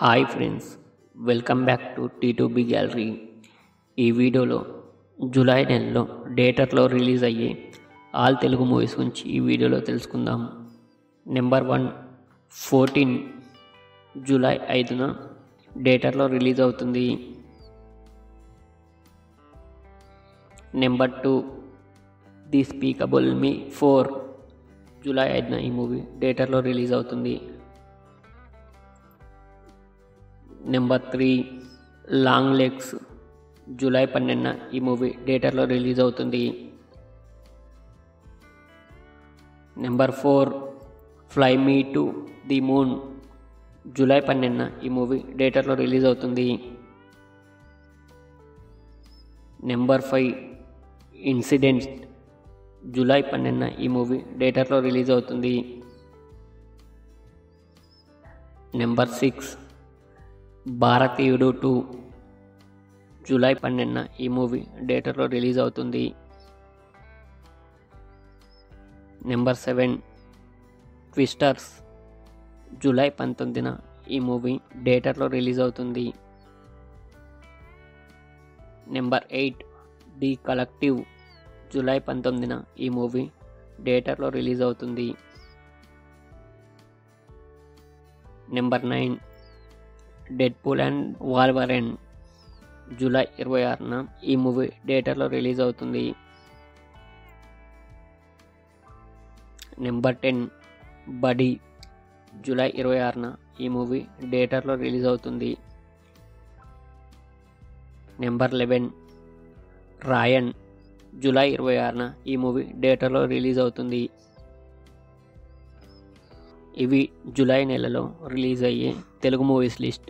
Hi friends, welcome back to T2B gallery. ఈ వీడియోలో July నెలలో థియేటర్లో రిలీజ్ అయ్యే ఆల్ తెలుగు మూవీస్ గురించి ఈ వీడియోలో తెలుసుకుందాం. నెంబర్ 1 14 జూలై 5న థియేటర్లో రిలీజ్ అవుతుంది. Number 2 despicable me 4 July 5న ఈ మూవీ థియేటర్లో రిలీజ్ అవుతుంది. నెంబర్ 3 లాంగ్ లెగ్స్ జూలై 12న ఈ మూవీ థియేటర్లో రిలీజ్ అవుతుంది. Number 4 fly me to the moon July 12న ఈ మూవీ థియేటర్లో రిలీజ్ అవుతుంది. నెంబర్ 5 ఇన్సిడెంట్స్ జూలై 12న ఈ మూవీ థియేటర్లో రిలీజ్ అవుతుంది. నెంబర్ 6 భారతీయుడు 2 జూలై 12న ఈ మూవీ థియేటర్లో రిలీజ్ అవుతుంది. నెంబర్ 7 ట్విస్టర్స్ జూలై 19న ఈ మూవీ థియేటర్లో రిలీజ్ అవుతుంది. నెంబర్ 8 ది కలెక్టివ్ జూలై 19న ఈ మూవీ థియేటర్లో రిలీజ్ అవుతుంది. నెంబర్ 9 డెడ్పూల్ అండ్ వాల్వరెన్ జూలై 26న ఈ మూవీ థియేటర్లో రిలీజ్ అవుతుంది. నెంబర్ 10 బడీ జూలై 26న ఈ మూవీ థియేటర్లో రిలీజ్ అవుతుంది. నెంబర్ 11 రాయన్ జూలై 26న ఈ మూవీ థియేటర్లో రిలీజ్ అవుతుంది. ఇవి జూలై నెలలో రిలీజ్ అయ్యే తెలుగు మూవీస్ లిస్ట్.